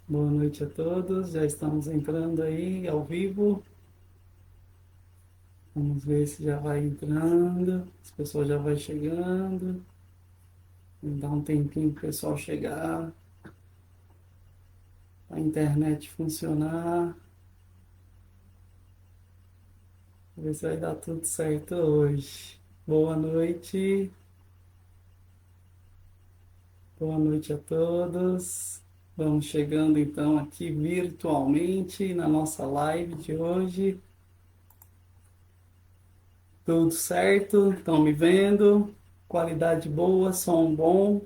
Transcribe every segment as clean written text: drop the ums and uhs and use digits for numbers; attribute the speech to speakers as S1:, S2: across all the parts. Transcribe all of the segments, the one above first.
S1: Boa noite a todos, já estamos entrando aí ao vivo. Vamos ver se já vai entrando, as pessoas já vai chegando. Vamos dar um tempinho para o pessoal chegar, a internet funcionar. Ver se vai dar tudo certo hoje. Boa noite a todos. Vamos chegando então aqui virtualmente na nossa live de hoje. Tudo certo? Estão me vendo? Qualidade boa, som bom.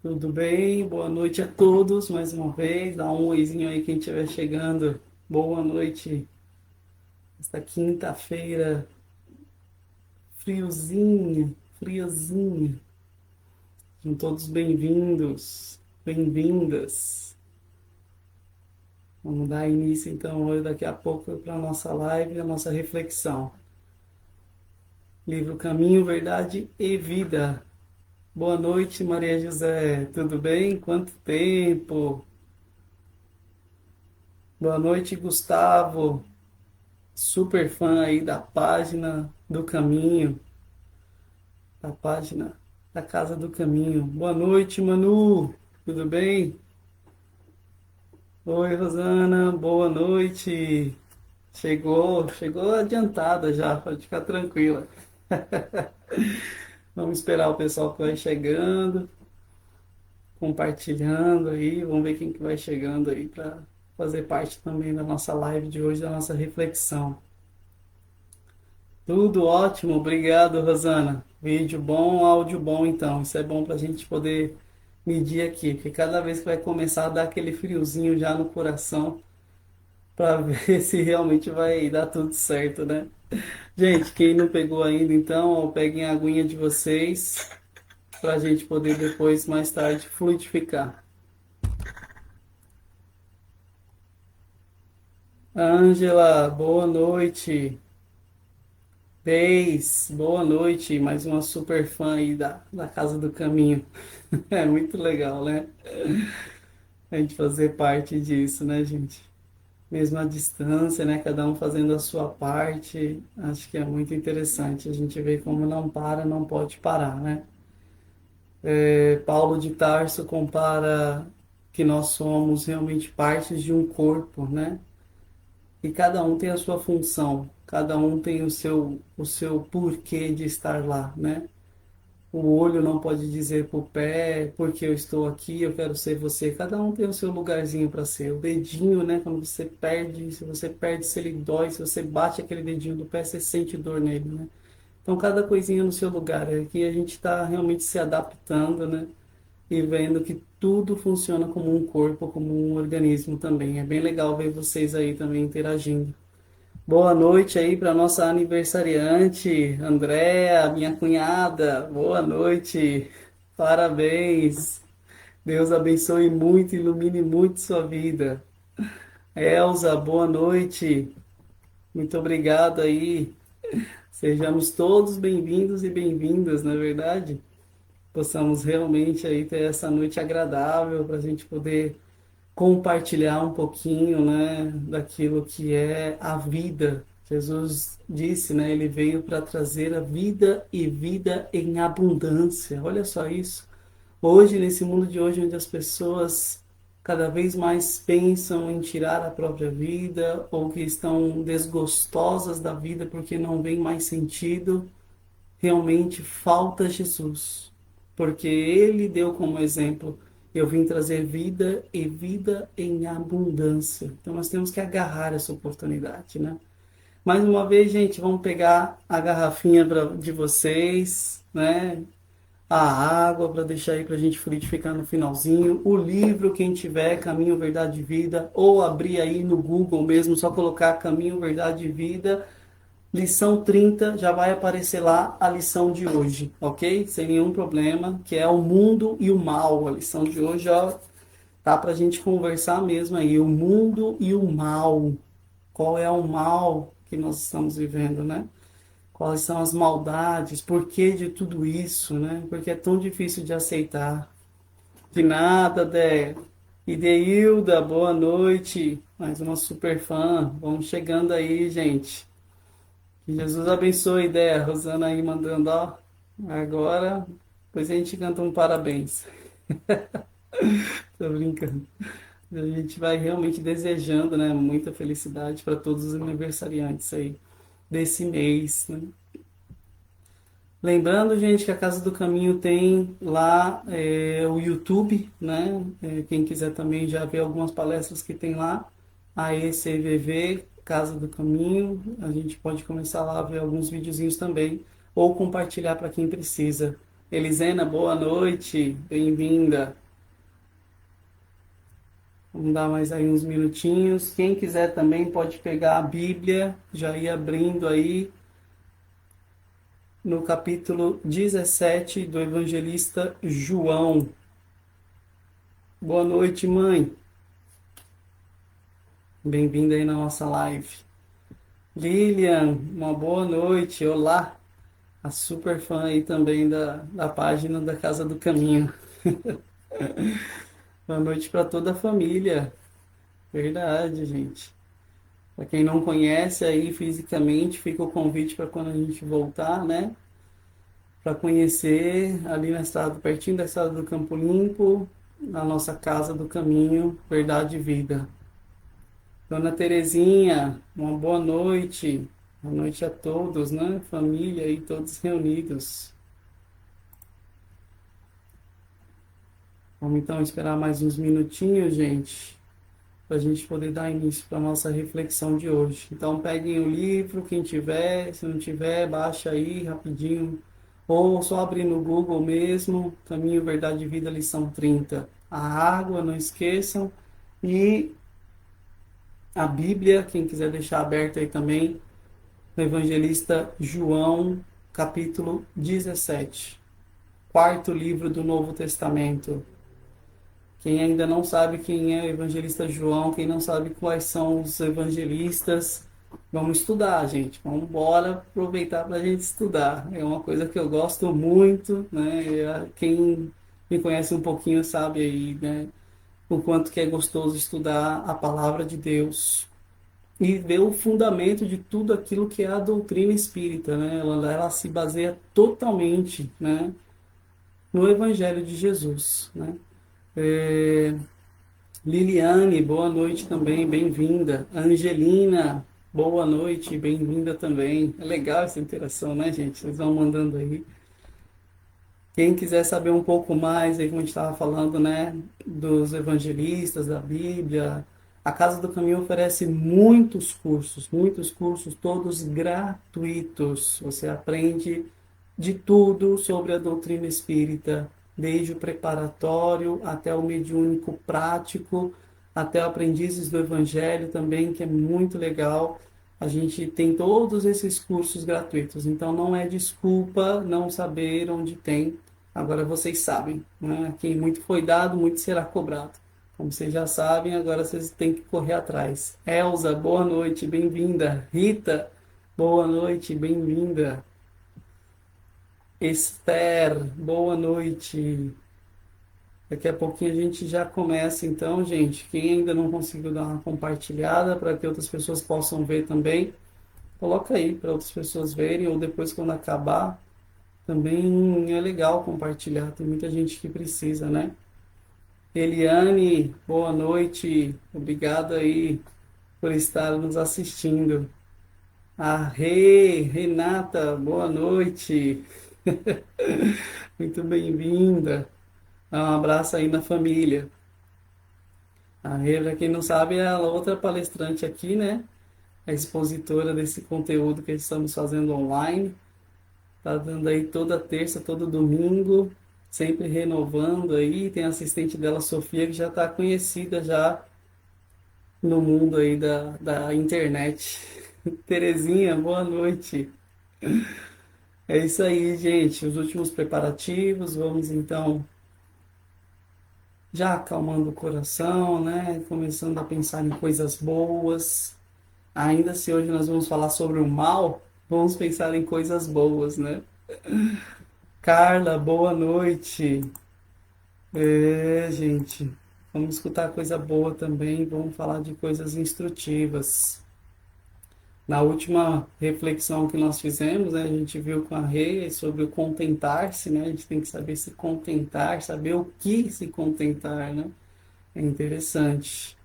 S1: Tudo bem? Boa noite a todos mais uma vez. Dá um oizinho aí quem estiver chegando. Boa noite. Esta quinta-feira, friozinho, friozinho. Sejam todos bem-vindos, bem-vindas. Vamos dar início então hoje, daqui a pouco, para a nossa live, a nossa reflexão. Livro Caminho, Verdade e Vida. Boa noite, Maria José. Tudo bem? Quanto tempo? Boa noite, Gustavo. Super fã aí da página do Caminho, da página da Casa do Caminho. Boa noite, Manu. Tudo bem? Oi, Rosana. Boa noite. Chegou adiantada já, pode ficar tranquila. Vamos esperar o pessoal que vai chegando, compartilhando aí. Vamos ver quem que vai chegando aí para fazer parte também da nossa live de hoje, da nossa reflexão. Tudo ótimo, obrigado, Rosana. Vídeo bom, áudio bom, então. Isso é bom para a gente poder medir aqui, porque cada vez que vai começar a dar aquele friozinho já no coração, para ver se realmente vai dar tudo certo, né? Gente, quem não pegou ainda, então, ó, peguem a aguinha de vocês, para a gente poder depois, mais tarde, fluidificar. Ângela, boa noite. Deis, boa noite. Mais uma super fã aí da Casa do Caminho. É muito legal, né? A gente fazer parte disso, né, gente? Mesmo à distância, né? Cada um fazendo a sua parte. Acho que é muito interessante. A gente vê como não para, não pode parar, né? Paulo de Tarso compara que nós somos realmente partes de um corpo, né? E cada um tem a sua função, cada um tem o seu porquê de estar lá, né? O olho não pode dizer para o pé, porque eu estou aqui, eu quero ser você. Cada um tem o seu lugarzinho para ser. O dedinho, né? Quando você perde, se você perde, se ele dói, se você bate aquele dedinho do pé, você sente dor nele, né? Então, cada coisinha no seu lugar. Aqui a gente está realmente se adaptando, né? E vendo que tudo funciona como um corpo, como um organismo também. É bem legal ver vocês aí também interagindo. Boa noite aí para nossa aniversariante, Andréa, minha cunhada. Boa noite. Parabéns. Deus abençoe muito, ilumine muito sua vida. Elza, boa noite. Muito obrigado aí. Sejamos todos bem-vindos e bem-vindas, não é verdade? Possamos realmente aí ter essa noite agradável para a gente poder compartilhar um pouquinho, né, daquilo que é a vida. Jesus disse, né, ele veio para trazer a vida e vida em abundância. Olha só isso. Hoje, nesse mundo de hoje, onde as pessoas cada vez mais pensam em tirar a própria vida ou que estão desgostosas da vida porque não vem mais sentido, realmente falta Jesus, porque ele deu como exemplo: eu vim trazer vida e vida em abundância. Então nós temos que agarrar essa oportunidade, né? Mais uma vez, gente, vamos pegar a garrafinha de vocês, né? A água para deixar aí para a gente frutificar no finalzinho. O livro, quem tiver, Caminho, Verdade e Vida, ou abrir aí no Google mesmo, só colocar Caminho, Verdade e Vida. Lição 30 já vai aparecer lá a lição de hoje, ok? Sem nenhum problema, que é o mundo e o mal. A lição de hoje, ó, tá pra gente conversar mesmo aí. O mundo e o mal. Qual é o mal que nós estamos vivendo, né? Quais são as maldades? Por que de tudo isso, né? Porque é tão difícil de aceitar. De nada, Dé. Ideilda, boa noite. Mais uma super fã. Vamos chegando aí, gente. Que Jesus abençoe a ideia. Rosana aí mandando, ó. Agora, depois a gente canta um parabéns. Tô brincando. A gente vai realmente desejando, né, muita felicidade para todos os aniversariantes aí desse mês, né? Lembrando, gente, que a Casa do Caminho tem lá o YouTube, né? Quem quiser também já ver algumas palestras que tem lá, a ECVV, Casa do Caminho, a gente pode começar lá a ver alguns videozinhos também, ou compartilhar para quem precisa. Elisena, boa noite, bem-vinda. Vamos dar mais aí uns minutinhos. Quem quiser também pode pegar a Bíblia, já ir abrindo aí no capítulo 17 do evangelista João. Boa noite, mãe. Bem-vinda aí na nossa live. Lilian, uma boa noite. Olá, a super fã aí também da página da Casa do Caminho. Boa noite para toda a família. Verdade, gente. Para quem não conhece aí fisicamente, fica o convite para quando a gente voltar, né? Para conhecer ali na estrada, pertinho da estrada do Campo Limpo, na nossa Casa do Caminho, Verdade e Vida. Dona Terezinha, uma boa noite. Boa noite a todos, né? Família aí, todos reunidos. Vamos então esperar mais uns minutinhos, gente, para a gente poder dar início para a nossa reflexão de hoje. Então, peguem o livro, quem tiver, se não tiver, baixa aí rapidinho, ou só abrir no Google mesmo, Caminho, Verdade e Vida, lição 30. A água, não esqueçam, e a Bíblia, quem quiser deixar aberta aí também, no Evangelista João, capítulo 17, quarto livro do Novo Testamento. Quem ainda não sabe quem é o Evangelista João, quem não sabe quais são os evangelistas, vamos estudar, gente. Vamos embora aproveitar para a gente estudar. É uma coisa que eu gosto muito, né? Quem me conhece um pouquinho sabe aí, né? O quanto que é gostoso estudar a palavra de Deus e ver o fundamento de tudo aquilo que é a doutrina espírita, né? Ela se baseia totalmente, né, no Evangelho de Jesus, né? É, Liliane, boa noite também, bem-vinda. Angelina, boa noite, bem-vinda também. É legal essa interação, né, gente? Vocês vão mandando aí. Quem quiser saber um pouco mais, aí como a gente estava falando, né, dos evangelistas, da Bíblia, a Casa do Caminho oferece muitos cursos, todos gratuitos. Você aprende de tudo sobre a doutrina espírita, desde o preparatório até o mediúnico prático, até o aprendizes do Evangelho também, que é muito legal. A gente tem todos esses cursos gratuitos, então não é desculpa não saber onde tem. Agora vocês sabem, né? Quem muito foi dado, muito será cobrado. Como vocês já sabem, agora vocês têm que correr atrás. Elza, boa noite, bem-vinda. Rita, boa noite, bem-vinda. Esther, boa noite. Daqui a pouquinho a gente já começa, então, gente. Quem ainda não conseguiu dar uma compartilhada para que outras pessoas possam ver também, coloca aí para outras pessoas verem, ou depois quando acabar, também é legal compartilhar. Tem muita gente que precisa, né? Eliane, boa noite. Obrigado aí por estar nos assistindo. A Renata, boa noite. Muito bem-vinda. Um abraço aí na família. A Rê, para quem não sabe, é a outra palestrante aqui, né? A expositora desse conteúdo que estamos fazendo online. Tá dando aí toda terça, todo domingo, sempre renovando aí. Tem a assistente dela, Sofia, que já está conhecida já no mundo aí da internet. Terezinha, boa noite. É isso aí, gente. Os últimos preparativos. Vamos então já acalmando o coração, né? Começando a pensar em coisas boas. Ainda se hoje nós vamos falar sobre o mal, vamos pensar em coisas boas, né? Carla, boa noite. É, gente. Vamos escutar coisa boa também, vamos falar de coisas instrutivas. Na última reflexão que nós fizemos, né, a gente viu com a Rê sobre o contentar-se, né? A gente tem que saber se contentar, saber o que se contentar, né? É interessante.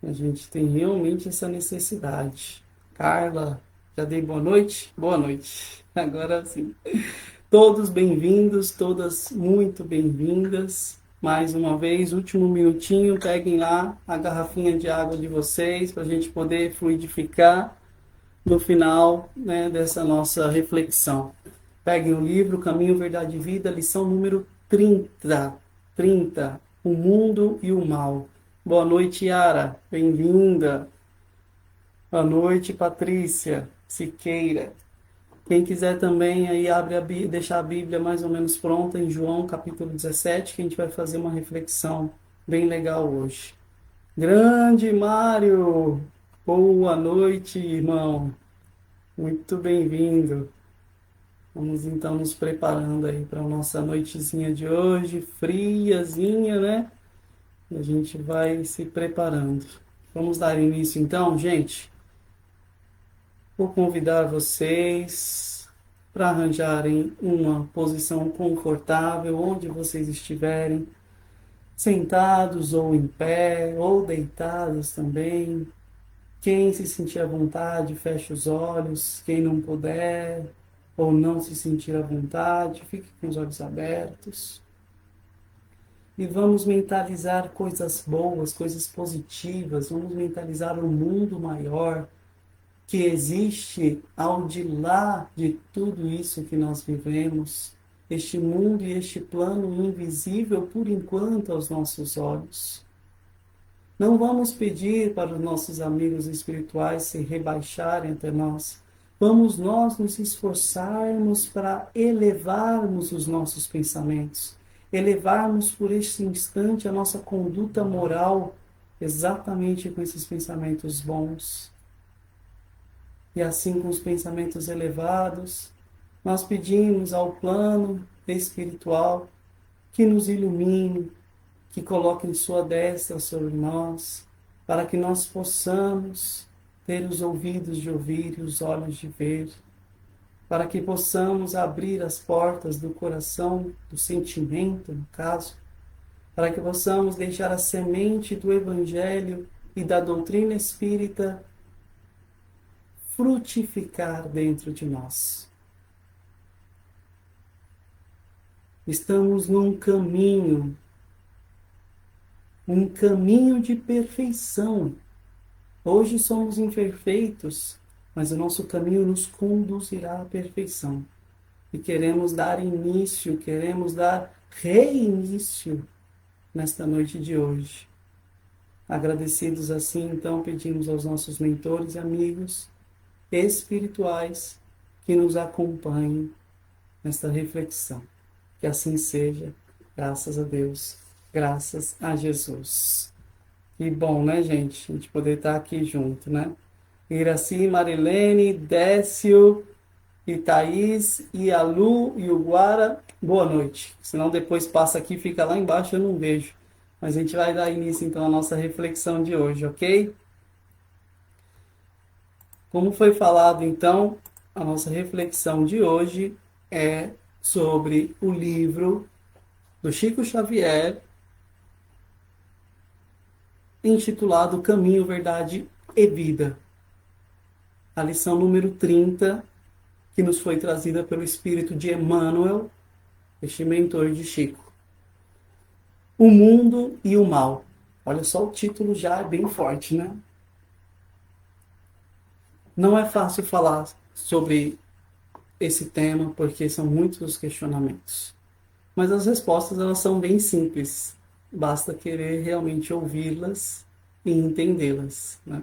S1: A gente tem realmente essa necessidade. Carla, já dei boa noite? Boa noite. Agora sim. Todos bem-vindos, todas muito bem-vindas. Mais uma vez, último minutinho, peguem lá a garrafinha de água de vocês para a gente poder fluidificar no final, né, dessa nossa reflexão. Peguem o livro Caminho, Verdade e Vida, lição número 30, O Mundo e o Mal. Boa noite, Yara, bem-vinda. Boa noite, Patrícia Siqueira. Quem quiser também aí deixar a Bíblia mais ou menos pronta em João capítulo 17, que a gente vai fazer uma reflexão bem legal hoje. Grande Mário, boa noite, irmão. Muito bem-vindo. Vamos então nos preparando aí para a nossa noitezinha de hoje, friazinha, né? E a gente vai se preparando. Vamos dar início então, gente. Vou convidar vocês para arranjarem uma posição confortável onde vocês estiverem, sentados ou em pé, ou deitados também. Quem se sentir à vontade, feche os olhos. Quem não puder ou não se sentir à vontade, fique com os olhos abertos. E vamos mentalizar coisas boas, coisas positivas. Vamos mentalizar um mundo maior que existe ao de lá de tudo isso que nós vivemos. Este mundo e este plano invisível por enquanto aos nossos olhos. Não vamos pedir para os nossos amigos espirituais se rebaixarem até nós. Vamos nós nos esforçarmos para elevarmos os nossos pensamentos, elevarmos por este instante a nossa conduta moral, exatamente com esses pensamentos bons. E assim, com os pensamentos elevados, nós pedimos ao plano espiritual que nos ilumine, que coloque em sua destra sobre nós, para que nós possamos ter os ouvidos de ouvir e os olhos de ver, para que possamos abrir as portas do coração, do sentimento, no caso, para que possamos deixar a semente do Evangelho e da doutrina espírita frutificar dentro de nós. Estamos num caminho, um caminho de perfeição. Hoje somos imperfeitos, mas o nosso caminho nos conduzirá à perfeição. E queremos dar início, queremos dar reinício nesta noite de hoje. Agradecidos assim, então, pedimos aos nossos mentores e amigos espirituais que nos acompanhem nesta reflexão. Que assim seja, graças a Deus, graças a Jesus. Que bom, né, gente? A gente poder estar aqui junto, né? Iraci, Marilene, Décio, e Thaís, e a Lu, e o Guara, boa noite. Senão depois passa aqui, fica lá embaixo, eu não vejo. Mas a gente vai dar início, então, à nossa reflexão de hoje, ok? Como foi falado, então, a nossa reflexão de hoje é sobre o livro do Chico Xavier, intitulado Caminho, Verdade e Vida. A lição número 30, que nos foi trazida pelo espírito de Emmanuel, este mentor de Chico. O mundo e o mal. Olha só, o título já é bem forte, né? Não é fácil falar sobre esse tema, porque são muitos os questionamentos. Mas as respostas, elas são bem simples. Basta querer realmente ouvi-las e entendê-las, né?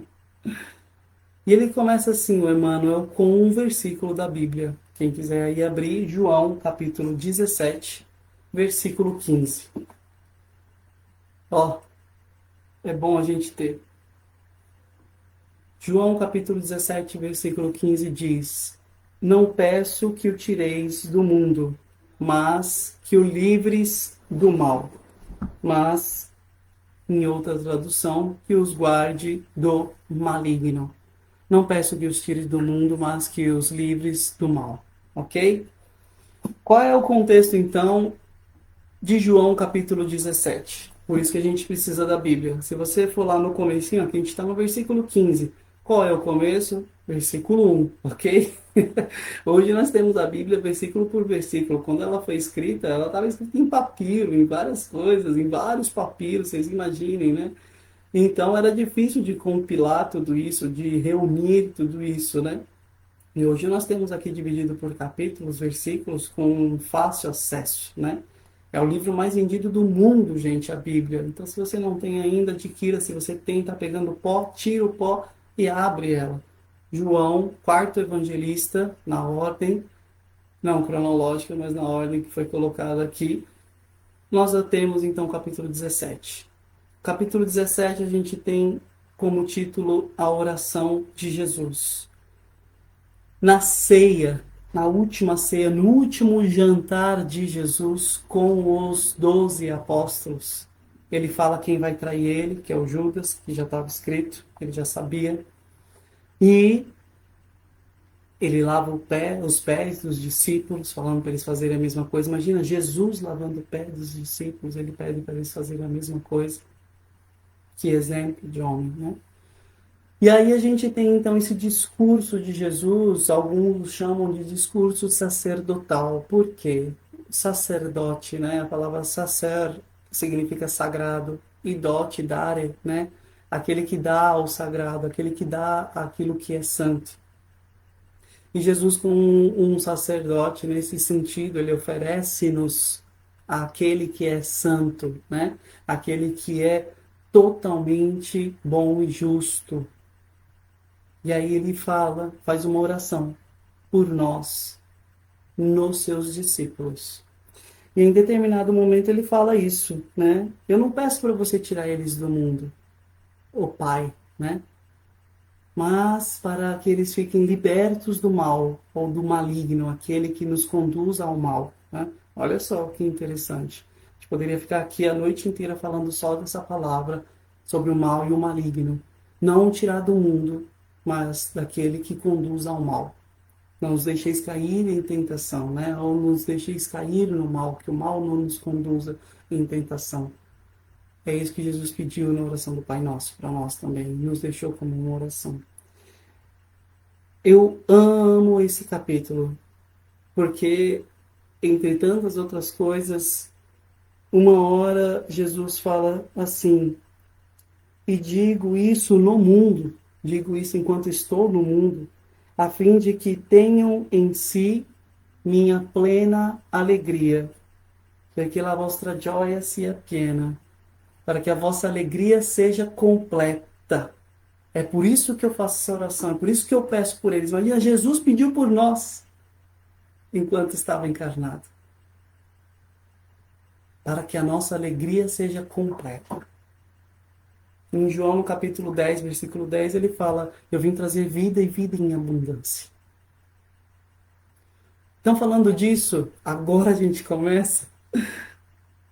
S1: E ele começa assim, o Emmanuel, com um versículo da Bíblia. Quem quiser aí abrir, João, capítulo 17, versículo 15. Ó, é bom a gente ter. João, capítulo 17, versículo 15 diz: Não peço que o tireis do mundo, mas que o livres do mal. Mas em outra tradução, que os guarde do maligno. Não peço que os tire do mundo, mas que os livres do mal. Ok? Qual é o contexto, então, de João capítulo 17? Por isso que a gente precisa da Bíblia. Se você for lá no comecinho, aqui a gente está no versículo 15. Qual é o começo? Versículo 1, ok? Hoje nós temos a Bíblia versículo por versículo. Quando ela foi escrita, ela estava escrita em papiro, em várias coisas, em vários papiros, vocês imaginem, né? Então era difícil de compilar tudo isso, de reunir tudo isso, né? E hoje nós temos aqui dividido por capítulos, versículos com fácil acesso, né? É o livro mais vendido do mundo, gente, a Bíblia. Então, se você não tem ainda, adquira. Se você tem, tá pegando pó, tira o pó e abre ela. João, quarto evangelista, na ordem, não cronológica, mas na ordem que foi colocada aqui. Nós já temos, então, o capítulo 17. Capítulo 17 a gente tem como título a oração de Jesus. Na ceia, na última ceia, no último jantar de Jesus com os 12 apóstolos, ele fala quem vai trair ele, que é o Judas, que já estava escrito, ele já sabia, e ele lava os pés dos discípulos, falando para eles fazerem a mesma coisa. Imagina Jesus lavando o pé dos discípulos, ele pede para eles fazerem a mesma coisa. Que exemplo de homem, né? E aí a gente tem então esse discurso de Jesus, alguns chamam de discurso sacerdotal. Por quê? Sacerdote, né? A palavra sacer significa sagrado, e dote, dare, né? Aquele que dá ao sagrado, aquele que dá aquilo que é santo. E Jesus, como um sacerdote, nesse sentido, ele oferece-nos aquele que é santo, né? Aquele que é totalmente bom e justo. E aí ele fala, faz uma oração por nós, nos seus discípulos. E em determinado momento ele fala isso, né? Eu não peço para você tirar eles do mundo, o Pai, né? Mas para que eles fiquem libertos do mal, ou do maligno, aquele que nos conduz ao mal, né? Olha só que interessante. A gente poderia ficar aqui a noite inteira falando só dessa palavra sobre o mal e o maligno. Não tirar do mundo, mas daquele que conduz ao mal. Não nos deixeis cair em tentação, né? Ou nos deixeis cair no mal, que o mal não nos conduza em tentação. É isso que Jesus pediu na oração do Pai Nosso, para nós também. Nos deixou como uma oração. Eu amo esse capítulo, porque, entre tantas outras coisas, uma hora Jesus fala assim, e digo isso no mundo, digo isso enquanto estou no mundo, a fim de que tenham em si minha plena alegria, perché la vostra gioia sia piena, para que a vossa alegria seja completa. É por isso que eu faço essa oração, é por isso que eu peço por eles. Imagina, Jesus pediu por nós, enquanto estava encarnado, para que a nossa alegria seja completa. Em João, no capítulo 10, versículo 10, ele fala, eu vim trazer vida e vida em abundância. Então, falando disso, agora a gente começa.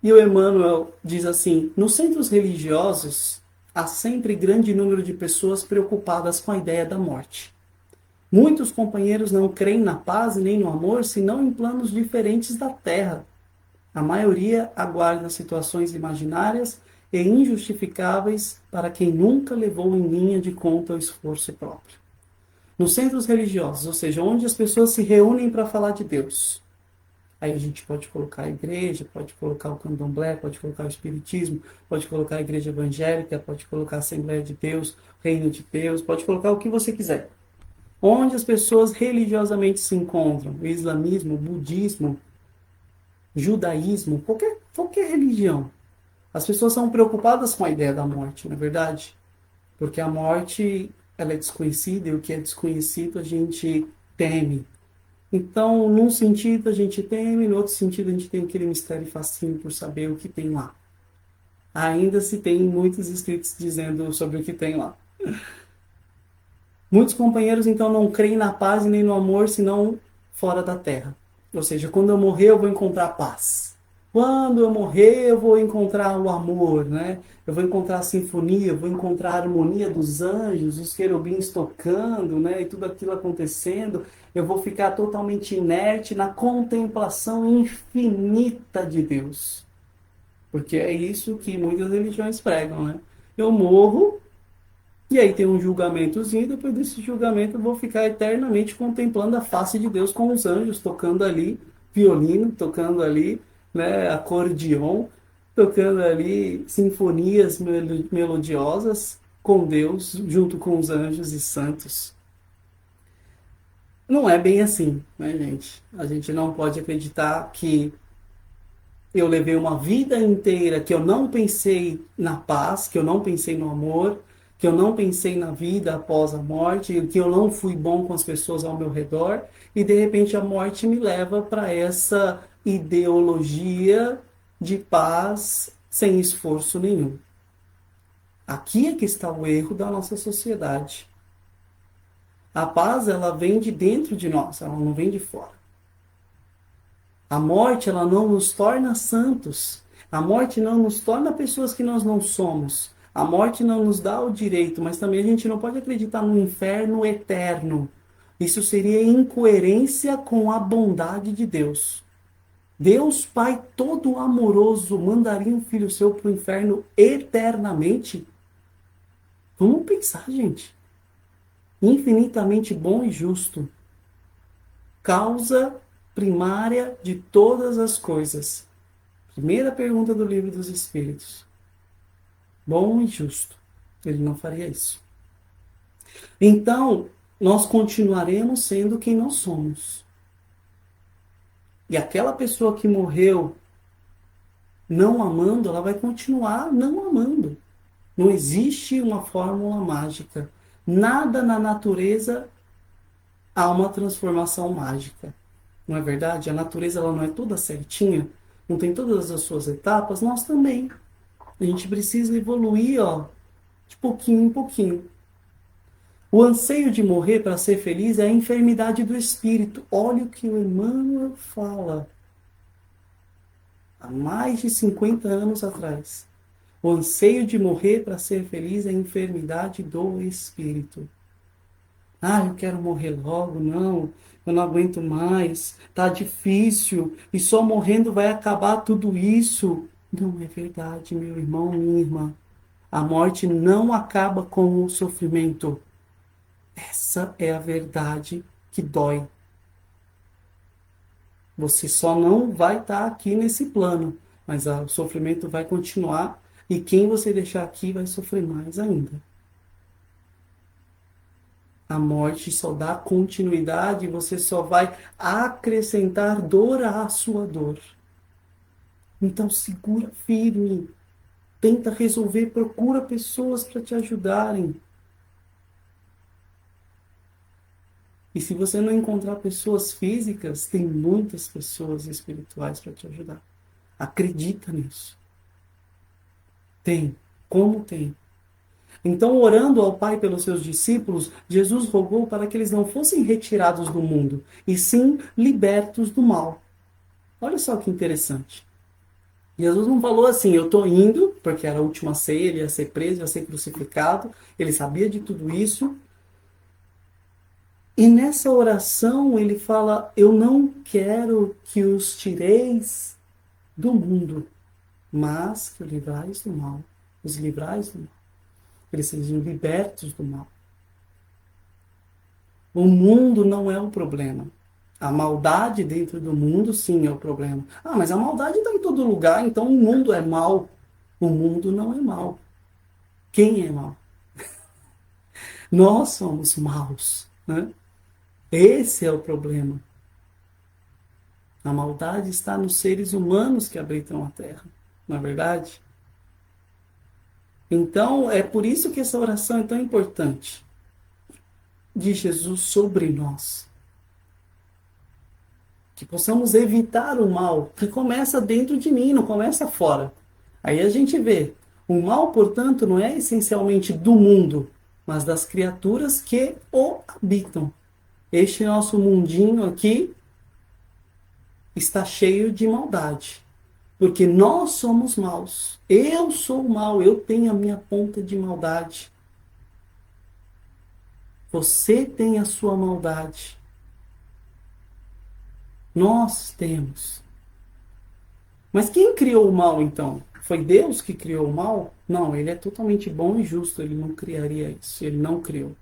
S1: E o Emmanuel diz assim, nos centros religiosos, há sempre grande número de pessoas preocupadas com a ideia da morte. Muitos companheiros não creem na paz e nem no amor, senão em planos diferentes da terra. A maioria aguarda situações imaginárias e injustificáveis para quem nunca levou em linha de conta o esforço próprio. Nos centros religiosos, ou seja, onde as pessoas se reúnem para falar de Deus. Aí a gente pode colocar a igreja, pode colocar o candomblé, pode colocar o espiritismo, pode colocar a igreja evangélica, pode colocar a Assembleia de Deus, o Reino de Deus, pode colocar o que você quiser. Onde as pessoas religiosamente se encontram, o islamismo, o budismo, judaísmo, qualquer religião. As pessoas são preocupadas com a ideia da morte, não é verdade? Porque a morte, ela é desconhecida e o que é desconhecido a gente teme. Então, num sentido a gente teme, no outro sentido a gente tem aquele mistério e fascínio por saber o que tem lá. Ainda se tem muitos escritos dizendo sobre o que tem lá. Muitos companheiros, então, não creem na paz e nem no amor, senão fora da terra. Ou seja, quando eu morrer eu vou encontrar paz. Quando eu morrer, eu vou encontrar o amor, né? Eu vou encontrar a sinfonia, eu vou encontrar a harmonia dos anjos, os querubins tocando, né? E tudo aquilo acontecendo. Eu vou ficar totalmente inerte na contemplação infinita de Deus. Porque é isso que muitas religiões pregam, né? Eu morro, e aí tem um julgamentozinho, e depois desse julgamento eu vou ficar eternamente contemplando a face de Deus com os anjos tocando ali violino, tocando ali, né, acordeon, tocando ali sinfonias melodiosas com Deus, junto com os anjos e santos. Não é bem assim, né, gente? A gente não pode acreditar que eu levei uma vida inteira que eu não pensei na paz, que eu não pensei no amor, que eu não pensei na vida após a morte, que eu não fui bom com as pessoas ao meu redor, e de repente a morte me leva para essa ideologia de paz sem esforço nenhum. Aqui é que está o erro da nossa sociedade. A paz, ela vem de dentro de nós, ela não vem de fora. A morte, ela não nos torna santos. A morte não nos torna pessoas que nós não somos. A morte não nos dá o direito, mas também a gente não pode acreditar no inferno eterno. Isso seria incoerência com a bondade de Deus. Deus, Pai todo amoroso, mandaria um filho seu para o inferno eternamente? Vamos pensar, gente. Infinitamente bom e justo. Causa primária de todas as coisas. Primeira pergunta do Livro dos Espíritos. Bom e justo. Ele não faria isso. Então, nós continuaremos sendo quem nós somos. E aquela pessoa que morreu não amando, ela vai continuar não amando. Não existe uma fórmula mágica. Nada na natureza há uma transformação mágica. Não é verdade? A natureza ela não é toda certinha, não tem todas as suas etapas, nós também. A gente precisa evoluir, ó, de pouquinho em pouquinho. O anseio de morrer para ser feliz é a enfermidade do espírito. Olha o que o Emmanuel fala. Há mais de 50 anos atrás. O anseio de morrer para ser feliz é a enfermidade do espírito. Ah, eu quero morrer logo, não, eu não aguento mais, tá difícil, e só morrendo vai acabar tudo isso. Não é verdade, meu irmão, minha irmã. A morte não acaba com o sofrimento. Essa é a verdade que dói. Você só não vai estar aqui nesse plano, mas o sofrimento vai continuar, e quem você deixar aqui vai sofrer mais ainda. A morte só dá continuidade, você só vai acrescentar dor à sua dor. Então segura firme, tenta resolver, procura pessoas para te ajudarem. E se você não encontrar pessoas físicas, tem muitas pessoas espirituais para te ajudar. Acredita nisso. Tem. Como tem? Então, orando ao Pai pelos seus discípulos, Jesus rogou para que eles não fossem retirados do mundo, e sim libertos do mal. Olha só que interessante. Jesus não falou assim, eu estou indo, porque era a última ceia, ele ia ser preso, ia ser crucificado, ele sabia de tudo isso. E nessa oração ele fala, eu não quero que os tireis do mundo, mas que os livrais do mal. Os livrais do mal. Eles sejam libertos do mal. O mundo não é o problema. A maldade dentro do mundo, sim, é o problema. Ah, mas a maldade está em todo lugar, então o mundo é mal. O mundo não é mal. Quem é mal? Nós somos maus, né? Esse é o problema. A maldade está nos seres humanos que habitam a Terra, não é verdade? Então, é por isso que essa oração é tão importante. De Jesus sobre nós. Que possamos evitar o mal, que começa dentro de mim, não começa fora. Aí a gente vê, o mal, portanto, não é essencialmente do mundo, mas das criaturas que o habitam. Este nosso mundinho aqui está cheio de maldade. Porque nós somos maus. Eu sou mau, eu tenho a minha ponta de maldade. Você tem a sua maldade. Nós temos. Mas quem criou o mal então? Foi Deus que criou o mal? Não, ele é totalmente bom e justo, ele não criaria isso, ele não criou.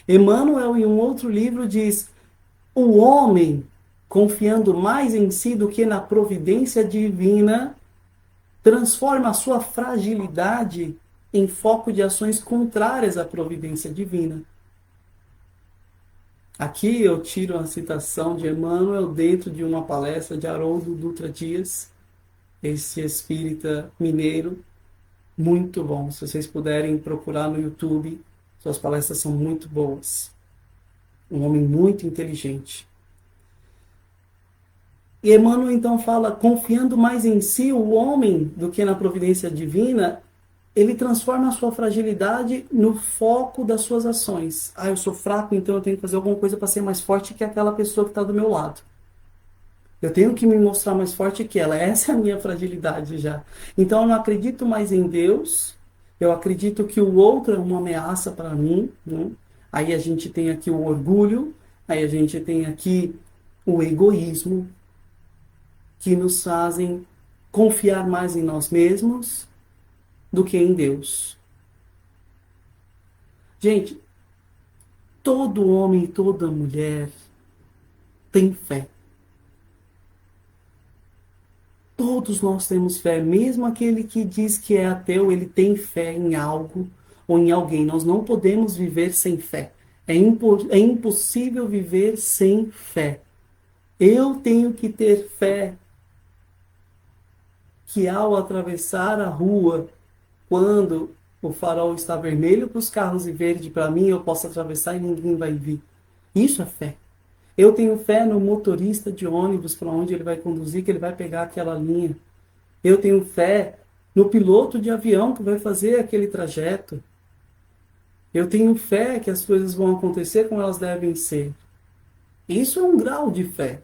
S1: Emmanuel, em um outro livro, diz: o homem, confiando mais em si do que na providência divina, transforma a sua fragilidade em foco de ações contrárias à providência divina. Aqui eu tiro a citação de Emmanuel dentro de uma palestra de Haroldo Dutra Dias, esse espírita mineiro, muito bom. Se vocês puderem procurar no YouTube, suas palestras são muito boas. Um homem muito inteligente. E Emmanuel então fala, confiando mais em si, o homem, do que na providência divina, ele transforma a sua fragilidade no foco das suas ações. Ah, eu sou fraco, então eu tenho que fazer alguma coisa para ser mais forte que aquela pessoa que está do meu lado. Eu tenho que me mostrar mais forte que ela. Essa é a minha fragilidade já. Então eu não acredito mais em Deus. Eu acredito que o outro é uma ameaça para mim, né? Aí a gente tem aqui o orgulho, aí a gente tem aqui o egoísmo, que nos fazem confiar mais em nós mesmos do que em Deus. Gente, todo homem e toda mulher tem fé. Todos nós temos fé, mesmo aquele que diz que é ateu, ele tem fé em algo ou em alguém. Nós não podemos viver sem fé. É impossível viver sem fé. Eu tenho que ter fé que ao atravessar a rua, quando o farol está vermelho para os carros e verde para mim, eu posso atravessar e ninguém vai vir. Isso é fé. Eu tenho fé no motorista de ônibus para onde ele vai conduzir, que ele vai pegar aquela linha. Eu tenho fé no piloto de avião que vai fazer aquele trajeto. Eu tenho fé que as coisas vão acontecer como elas devem ser. Isso é um grau de fé.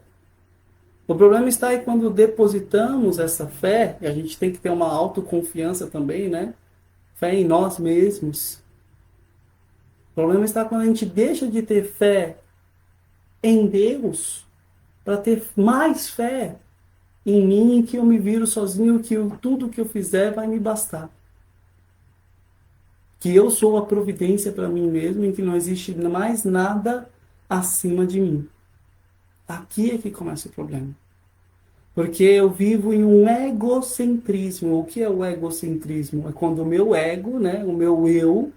S1: O problema está aí quando depositamos essa fé, e a gente tem que ter uma autoconfiança também, né? Fé em nós mesmos. O problema está quando a gente deixa de ter fé em Deus para ter mais fé em mim, que eu me viro sozinho, que tudo que eu fizer vai me bastar. Que eu sou a providência para mim mesmo, em que não existe mais nada acima de mim. Aqui é que começa o problema. Porque eu vivo em um egocentrismo. O que é o egocentrismo? É quando o meu ego, né, o meu eu,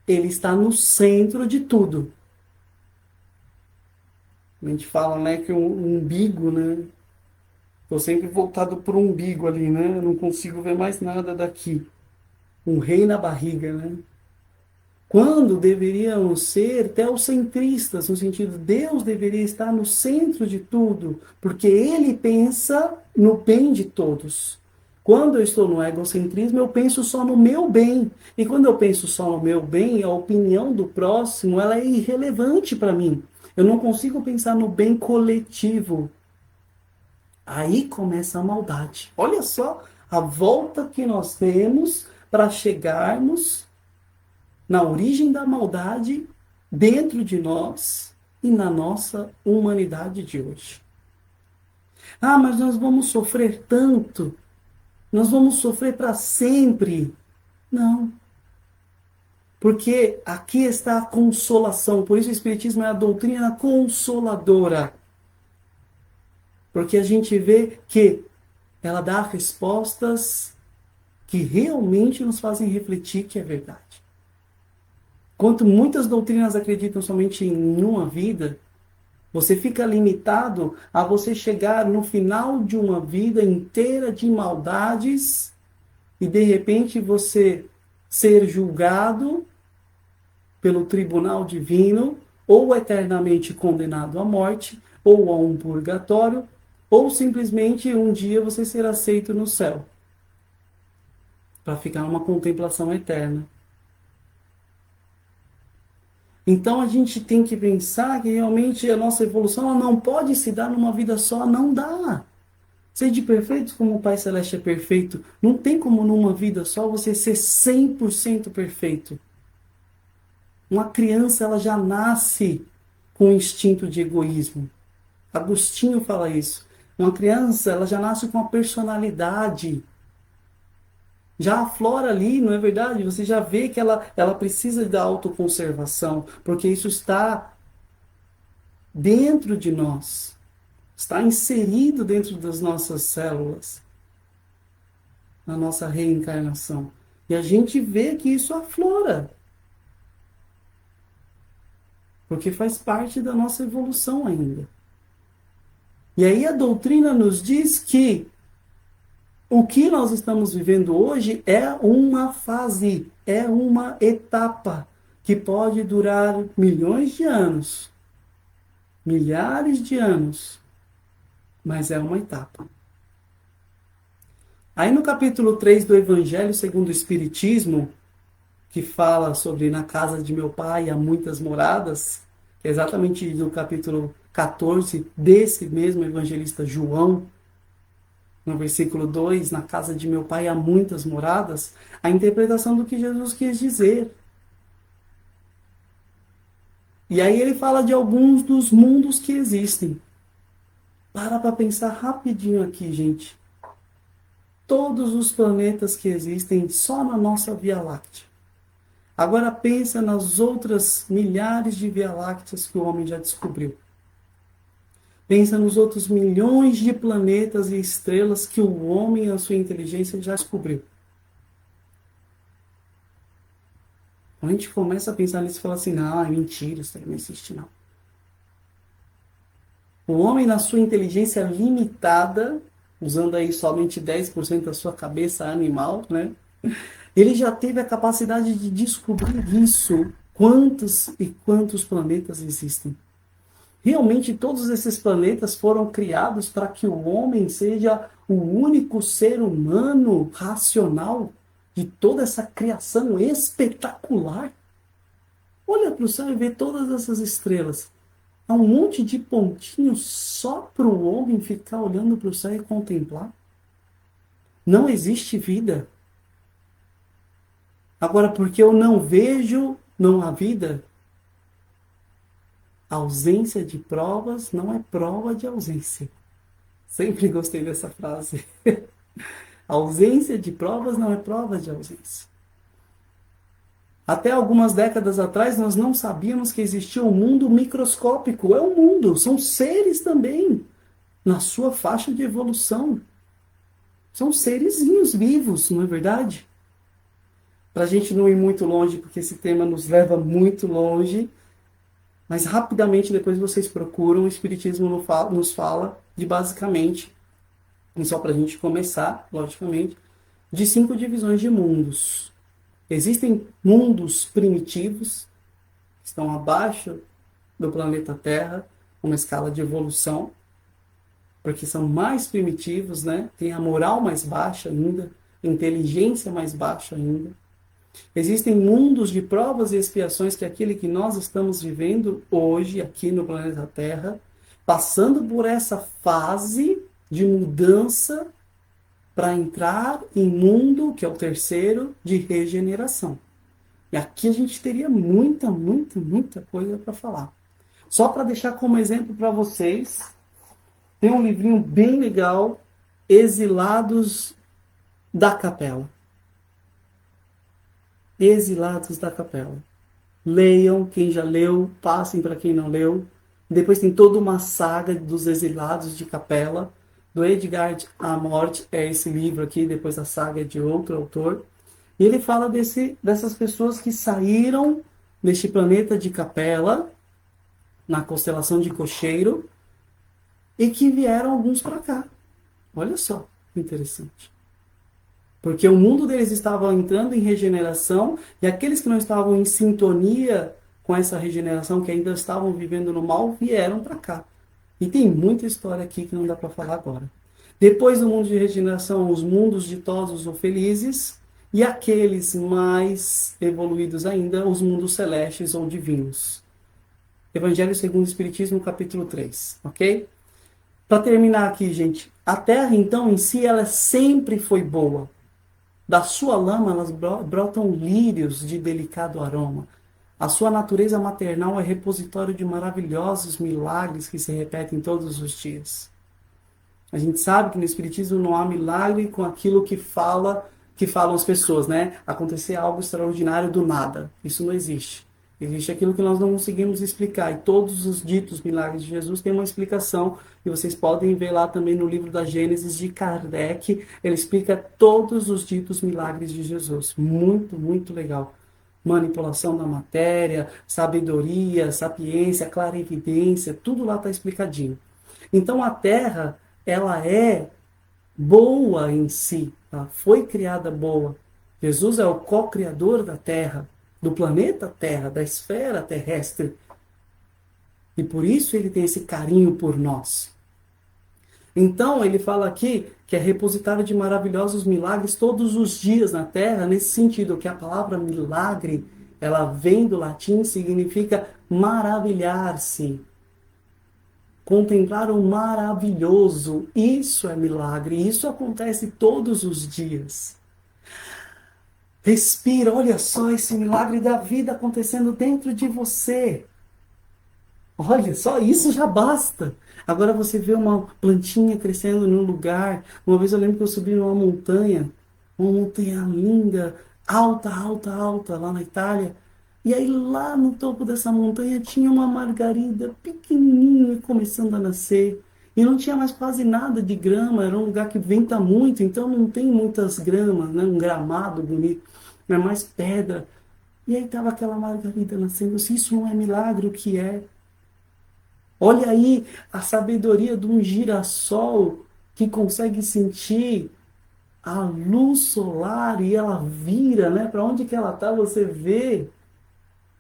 S1: ele está no centro de tudo. A gente fala, né, que o umbigo, né, estou sempre voltado para o umbigo ali, né, eu não consigo ver mais nada daqui. Um rei na barriga, né? Quando deveríamos ser teocentristas, no sentido, Deus deveria estar no centro de tudo, porque Ele pensa no bem de todos. Quando eu estou no egocentrismo, eu penso só no meu bem. E quando eu penso só no meu bem, a opinião do próximo, ela é irrelevante para mim. Eu não consigo pensar no bem coletivo. Aí começa a maldade. Olha só a volta que nós temos para chegarmos na origem da maldade dentro de nós e na nossa humanidade de hoje. Ah, mas nós vamos sofrer tanto, nós vamos sofrer para sempre. Não. Porque aqui está a consolação, por isso o Espiritismo é a doutrina consoladora. Porque a gente vê que ela dá respostas que realmente nos fazem refletir que é verdade. Quanto muitas doutrinas acreditam somente em uma vida, você fica limitado a você chegar no final de uma vida inteira de maldades e de repente você ser julgado pelo tribunal divino ou eternamente condenado à morte ou a um purgatório ou simplesmente um dia você ser aceito no céu para ficar numa contemplação eterna. Então a gente tem que pensar que realmente a nossa evolução ela não pode se dar numa vida só, não dá. Sede perfeitos como o Pai Celeste é perfeito. Não tem como numa vida só você ser 100% perfeito. Uma criança, ela já nasce com um instinto de egoísmo. Agostinho fala isso. Uma criança, ela já nasce com uma personalidade. Já aflora ali, não é verdade? Você já vê que ela precisa da autoconservação, porque isso está dentro de nós. Está inserido dentro das nossas células, na nossa reencarnação. E a gente vê que isso aflora, porque faz parte da nossa evolução ainda. E aí a doutrina nos diz que o que nós estamos vivendo hoje é uma fase, é uma etapa que pode durar milhões de anos, milhares de anos, mas é uma etapa. Aí no capítulo 3 do Evangelho segundo o Espiritismo, que fala sobre na casa de meu pai há muitas moradas, que é exatamente do capítulo 14 desse mesmo evangelista João, no versículo 2, na casa de meu pai há muitas moradas, a interpretação do que Jesus quis dizer. E aí ele fala de alguns dos mundos que existem. Para pensar rapidinho aqui, gente. Todos os planetas que existem só na nossa Via Láctea. Agora pensa nas outras milhares de Via Lácteas que o homem já descobriu. Pensa nos outros milhões de planetas e estrelas que o homem, a sua inteligência, já descobriu. Quando a gente começa a pensar nisso e fala assim, não, é mentira, isso aí não existe não. O homem, na sua inteligência limitada, usando aí somente 10% da sua cabeça animal, né? Ele já teve a capacidade de descobrir isso. Quantos e quantos planetas existem? Realmente todos esses planetas foram criados para que o homem seja o único ser humano racional de toda essa criação espetacular? Olha para o céu e vê todas essas estrelas. Há um monte de pontinhos só para o homem ficar olhando para o céu e contemplar. Não existe vida. Agora, porque eu não vejo, não há vida? A ausência de provas não é prova de ausência. Sempre gostei dessa frase. A ausência de provas não é prova de ausência. Até algumas décadas atrás, nós não sabíamos que existia um mundo microscópico. É um mundo, são seres também, na sua faixa de evolução. São serezinhos vivos, não é verdade? Para a gente não ir muito longe, porque esse tema nos leva muito longe, mas rapidamente depois vocês procuram, o Espiritismo nos fala de basicamente, e só para a gente começar, logicamente, de 5 divisões de mundos. Existem mundos primitivos, que estão abaixo do planeta Terra, uma escala de evolução, porque são mais primitivos, né? Tem a moral mais baixa ainda, a inteligência mais baixa ainda. Existem mundos de provas e expiações, que é aquele que nós estamos vivendo hoje, aqui no planeta Terra, passando por essa fase de mudança para entrar em mundo, que é o terceiro, de regeneração. E aqui a gente teria muita coisa para falar. Só para deixar como exemplo para vocês, tem um livrinho bem legal, Exilados da Capela. Exilados da Capela. Leiam, quem já leu, passem para quem não leu. Depois tem toda uma saga dos exilados de Capela, do Edgar à Morte, é esse livro aqui, depois a saga é de outro autor. E ele fala dessas pessoas que saíram deste planeta de Capela, na constelação de Cocheiro, e que vieram alguns para cá. Olha só que interessante. Porque o mundo deles estava entrando em regeneração, e aqueles que não estavam em sintonia com essa regeneração, que ainda estavam vivendo no mal, vieram para cá. E tem muita história aqui que não dá para falar agora. Depois do mundo de regeneração, os mundos ditosos ou felizes, e aqueles mais evoluídos ainda, os mundos celestes ou divinos. Evangelho segundo o Espiritismo, capítulo 3, ok? Para terminar aqui, gente, A terra, então, em si, ela sempre foi boa. Da sua lama, elas brotam lírios de delicado aroma. A sua natureza maternal é repositório de maravilhosos milagres que se repetem todos os dias. A gente sabe que no Espiritismo não há milagre com aquilo que falam as pessoas, né? Acontecer algo extraordinário do nada. Isso não existe. Existe aquilo que nós não conseguimos explicar. E todos os ditos milagres de Jesus têm uma explicação. E vocês podem ver lá também no livro da Gênesis de Kardec. Ele explica todos os ditos milagres de Jesus. Muito, muito legal. Manipulação da matéria, sabedoria, sapiência, clarividência, tudo lá está explicadinho. Então a Terra, ela é boa em si, ela foi criada boa. Jesus é o co-criador da Terra, do planeta Terra, da esfera terrestre. E por isso ele tem esse carinho por nós. Então ele fala aqui que é repositário de maravilhosos milagres todos os dias na Terra, nesse sentido que a palavra milagre, ela vem do latim, significa maravilhar-se. Contemplar o maravilhoso, isso é milagre, isso acontece todos os dias. Respira, olha só esse milagre da vida acontecendo dentro de você. Olha só, isso já basta. Agora você vê uma plantinha crescendo num lugar. Uma vez eu lembro que eu subi numa montanha linda, alta, alta, alta, lá na Itália. E aí lá no topo dessa montanha tinha uma margarida pequenininha começando a nascer. E não tinha mais quase nada de grama, era um lugar que venta muito, então não tem muitas gramas, né? Um gramado bonito, é mais pedra. E aí estava aquela margarida nascendo. Se isso não é milagre, o que é? Olha aí a sabedoria de um girassol que consegue sentir a luz solar e ela vira, né? Para onde que ela está, você vê.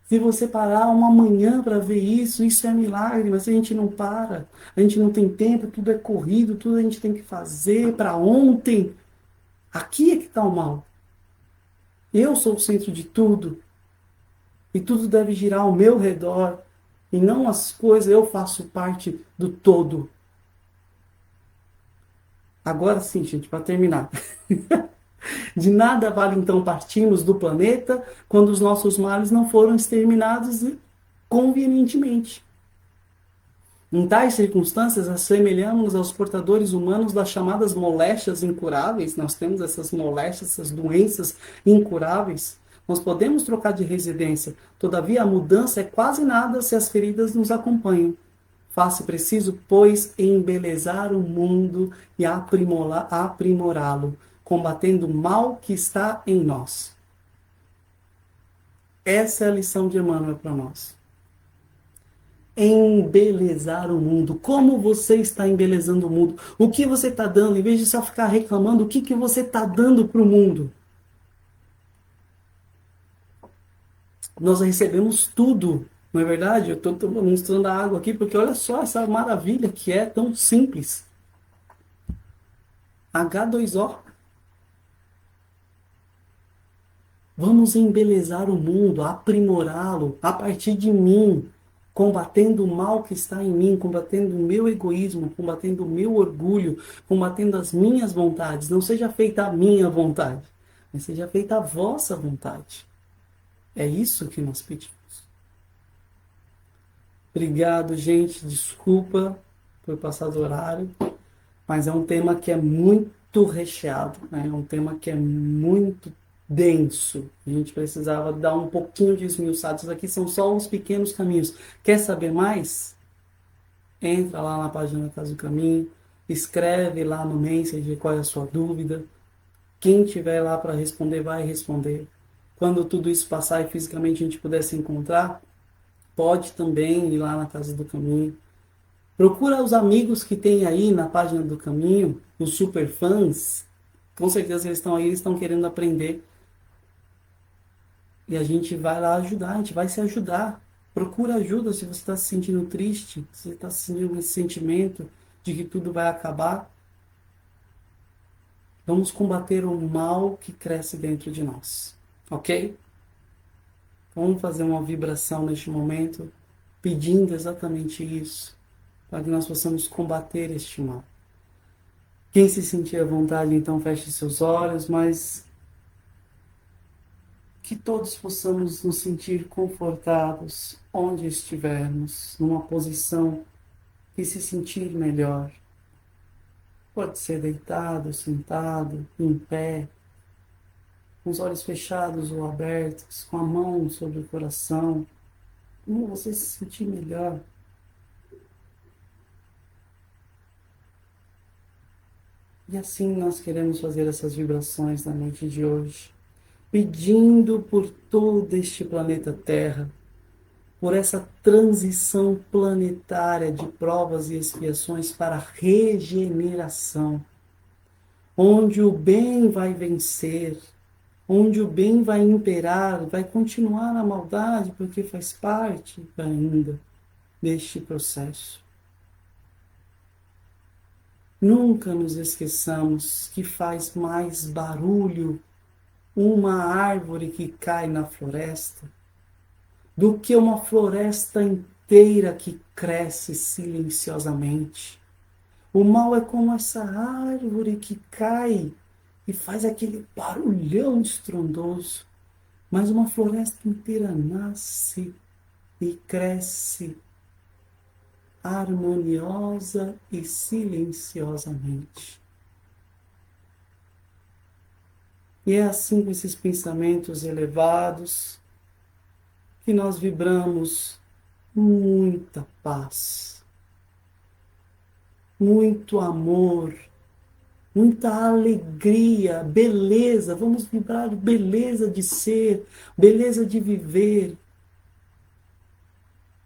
S1: Se você parar uma manhã para ver isso, isso é milagre, mas a gente não para, a gente não tem tempo, tudo é corrido, tudo a gente tem que fazer para ontem. Aqui é que está o mal. Eu sou o centro de tudo e tudo deve girar ao meu redor e não as coisas, eu faço parte do todo. Agora sim, gente, para terminar. De nada vale então partirmos do planeta quando os nossos males não foram exterminados convenientemente. Em tais circunstâncias, assemelhamos-nos aos portadores humanos das chamadas moléstias incuráveis. Nós temos essas moléstias, essas doenças incuráveis. Nós podemos trocar de residência, todavia a mudança é quase nada se as feridas nos acompanham. Faz-se preciso, pois, embelezar o mundo e aprimorá-lo, combatendo o mal que está em nós. Essa é a lição de Emmanuel para nós. Embelezar o mundo. Como você está embelezando o mundo? O que você está dando? Em vez de só ficar reclamando, o que você está dando para o mundo? Nós recebemos tudo, não é verdade? Eu estou mostrando a água aqui porque olha só essa maravilha que é tão simples. H2O. Vamos embelezar o mundo, aprimorá-lo a partir de mim, combatendo o mal que está em mim, combatendo o meu egoísmo, combatendo o meu orgulho, combatendo as minhas vontades. Não seja feita a minha vontade, mas seja feita a vossa vontade. É isso que nós pedimos. Obrigado, gente. Desculpa por passar do horário, mas é um tema que é muito recheado, né? É um tema que é muito denso. A gente precisava dar um pouquinho de esmiuçado. Isso aqui são só uns pequenos caminhos. Quer saber mais? Entra lá na página da Casa do Caminho, escreve lá no Messenger qual é a sua dúvida. Quem tiver lá para responder, vai responder. Quando tudo isso passar e fisicamente a gente puder se encontrar, pode também ir lá na Casa do Caminho. Procura os amigos que tem aí na página do Caminho, os superfãs. Com certeza eles estão aí, eles estão querendo aprender. E a gente vai lá ajudar, a gente vai se ajudar. Procura ajuda se você está se sentindo triste, se você está sentindo esse sentimento de que tudo vai acabar. Vamos combater o mal que cresce dentro de nós. Ok? Vamos fazer uma vibração neste momento, pedindo exatamente isso, para que nós possamos combater este mal. Quem se sentir à vontade, então feche seus olhos, mas que todos possamos nos sentir confortados onde estivermos, numa posição que se sentir melhor. Pode ser deitado, sentado, em pé, com os olhos fechados ou abertos, com a mão sobre o coração, como você se sentir melhor. E assim nós queremos fazer essas vibrações na noite de hoje, pedindo por todo este planeta Terra, por essa transição planetária de provas e expiações para a regeneração, onde o bem vai vencer, onde o bem vai imperar, vai continuar a maldade, porque faz parte ainda deste processo. Nunca nos esqueçamos que faz mais barulho uma árvore que cai na floresta do que uma floresta inteira que cresce silenciosamente. O mal é como essa árvore que cai e faz aquele barulhão estrondoso, mas uma floresta inteira nasce e cresce harmoniosa e silenciosamente. E é assim com esses pensamentos elevados que nós vibramos muita paz, muito amor, muita alegria, beleza. Vamos vibrar beleza de ser, beleza de viver.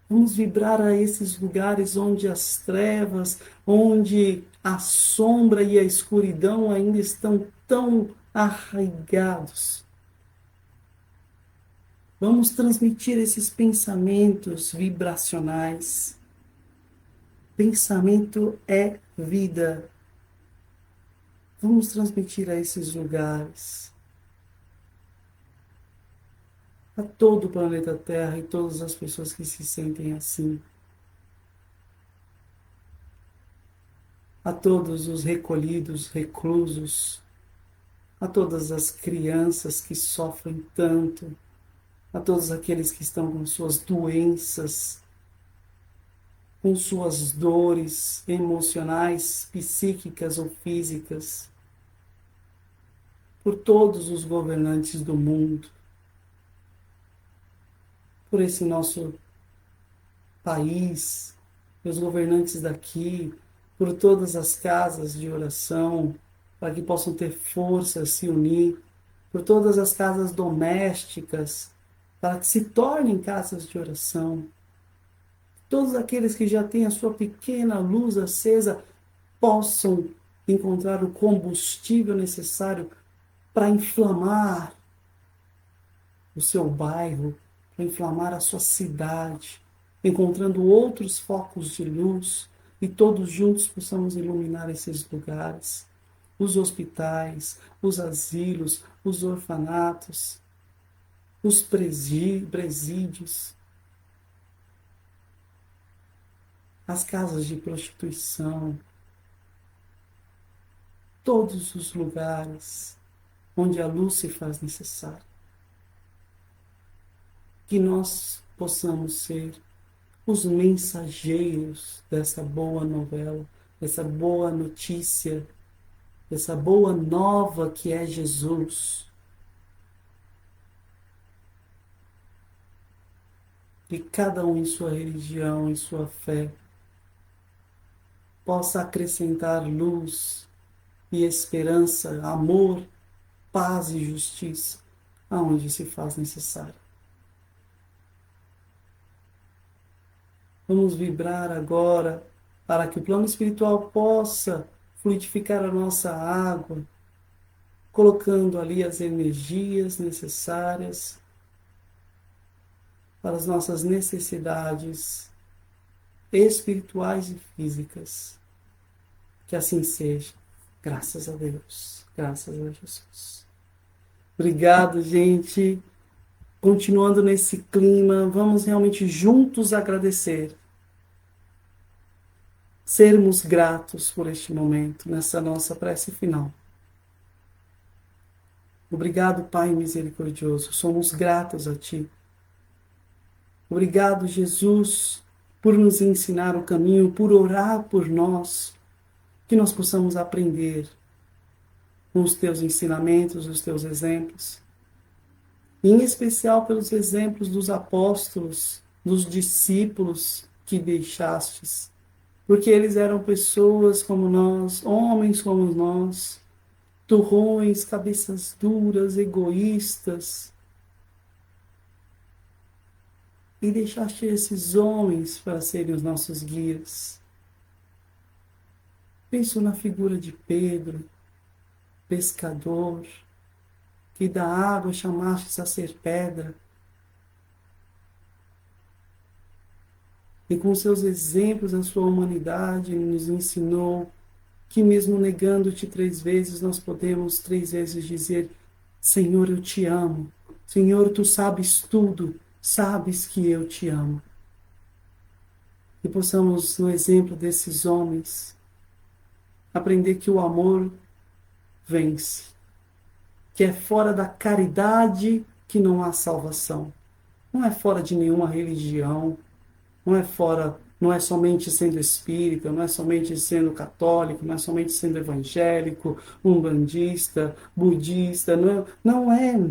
S1: Vamos vibrar a esses lugares onde as trevas, onde a sombra e a escuridão ainda estão tão arraigados. Vamos transmitir esses pensamentos vibracionais. Pensamento é vida. Vamos transmitir a esses lugares, a todo o planeta Terra e todas as pessoas que se sentem assim, a todos os recolhidos, reclusos, a todas as crianças que sofrem tanto, a todos aqueles que estão com suas doenças, com suas dores emocionais, psíquicas ou físicas, por todos os governantes do mundo, por esse nosso país, os governantes daqui, por todas as casas de oração, para que possam ter força a se unir, por todas as casas domésticas, para que se tornem casas de oração. Todos aqueles que já têm a sua pequena luz acesa possam encontrar o combustível necessário para inflamar o seu bairro, para inflamar a sua cidade, encontrando outros focos de luz e todos juntos possamos iluminar esses lugares, os hospitais, os asilos, os orfanatos, os presídios, as casas de prostituição, todos os lugares onde a luz se faz necessária. Que nós possamos ser os mensageiros dessa boa novela, dessa boa notícia, dessa boa nova que é Jesus. Que cada um em sua religião, em sua fé, possa acrescentar luz e esperança, amor, paz e justiça aonde se faz necessário. Vamos vibrar agora para que o plano espiritual possa fluidificar a nossa água, colocando ali as energias necessárias para as nossas necessidades espirituais e físicas. Que assim seja. Graças a Deus. Graças a Jesus. Obrigado, gente. Continuando nesse clima, vamos realmente juntos agradecer sermos gratos por este momento, nessa nossa prece final. Obrigado, Pai misericordioso, somos gratos a Ti. Obrigado, Jesus, por nos ensinar o caminho, por orar por nós, que nós possamos aprender com os Teus ensinamentos, os Teus exemplos, e em especial pelos exemplos dos apóstolos, dos discípulos que deixastes, porque eles eram pessoas como nós, homens como nós, turrões, cabeças duras, egoístas, e deixaste esses homens para serem os nossos guias. Penso na figura de Pedro, pescador, que da água chamastes a ser pedra, e com seus exemplos, a sua humanidade, nos ensinou que mesmo negando-te 3 vezes, nós podemos 3 vezes dizer: Senhor, eu te amo. Senhor, tu sabes tudo, sabes que eu te amo. E possamos, no exemplo desses homens, aprender que o amor vence, que é fora da caridade que não há salvação. Não é fora de nenhuma religião, não é somente sendo espírita, não é somente sendo católico, não é somente sendo evangélico, umbandista, budista, não é.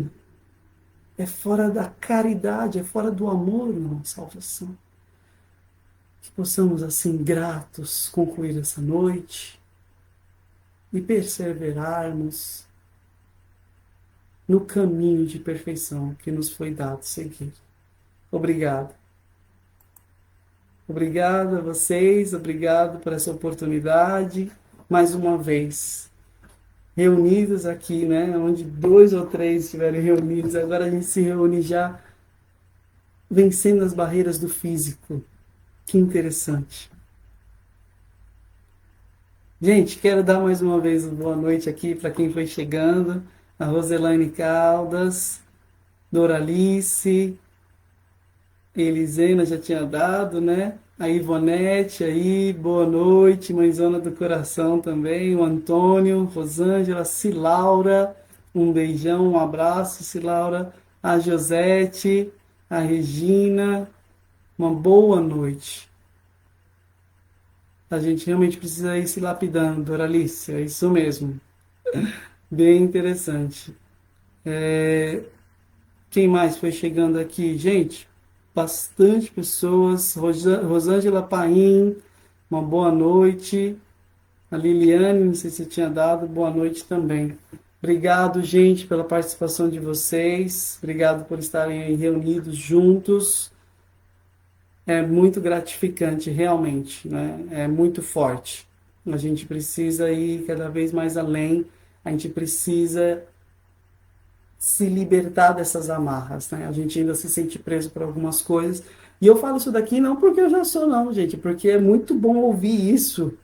S1: É fora da caridade, é fora do amor não há salvação. Que possamos, assim, gratos, concluir essa noite e perseverarmos no caminho de perfeição que nos foi dado seguir. Obrigado. Obrigado a vocês, obrigado por essa oportunidade, mais uma vez, reunidos aqui, né, onde 2 ou 3 estiverem reunidos, agora a gente se reúne já, vencendo as barreiras do físico. Que interessante. Gente, quero dar mais uma vez uma boa noite aqui para quem foi chegando, a Roselaine Caldas, Doralice, Elisena já tinha dado, né? A Ivonete aí, boa noite, mãezona do coração também, o Antônio, Rosângela, Cilaura, um beijão, um abraço, Cilaura, a Josete, a Regina, uma boa noite. A gente realmente precisa ir se lapidando, Doralice, é isso mesmo. Bem interessante. Quem mais foi chegando aqui? Gente, bastante pessoas. Rosângela Paim, uma boa noite. A Liliane, não sei se eu tinha dado, boa noite também. Obrigado, gente, pela participação de vocês. Obrigado por estarem aí reunidos juntos. É muito gratificante, realmente, né? É muito forte. A gente precisa ir cada vez mais além. A gente precisa se libertar dessas amarras, né? A gente ainda se sente preso por algumas coisas. E eu falo isso daqui não porque eu já sou, não, gente, porque é muito bom ouvir isso,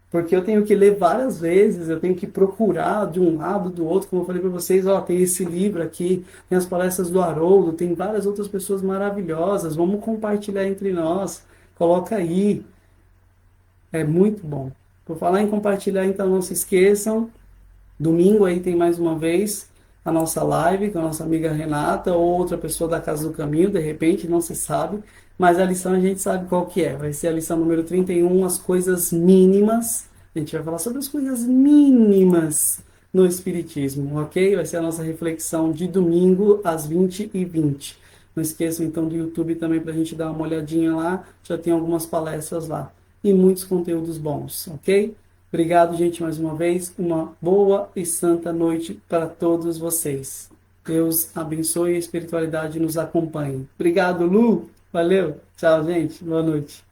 S1: porque eu tenho que ler várias vezes, eu tenho que procurar de um lado, do outro, como eu falei para vocês, ó, tem esse livro aqui, tem as palestras do Haroldo, tem várias outras pessoas maravilhosas, vamos compartilhar entre nós, coloca aí, é muito bom. Por falar em compartilhar, então não se esqueçam, domingo aí tem mais uma vez a nossa live com a nossa amiga Renata ou outra pessoa da Casa do Caminho, de repente, não se sabe, mas a lição a gente sabe qual que é. Vai ser a lição número 31, as coisas mínimas. A gente vai falar sobre as coisas mínimas no Espiritismo, ok? Vai ser a nossa reflexão de domingo às 20h20. Não esqueçam então do YouTube também para a gente dar uma olhadinha lá, já tem algumas palestras lá e muitos conteúdos bons, ok? Obrigado, gente, mais uma vez. Uma boa e santa noite para todos vocês. Deus abençoe e a espiritualidade nos acompanhe. Obrigado, Lu. Valeu. Tchau, gente. Boa noite.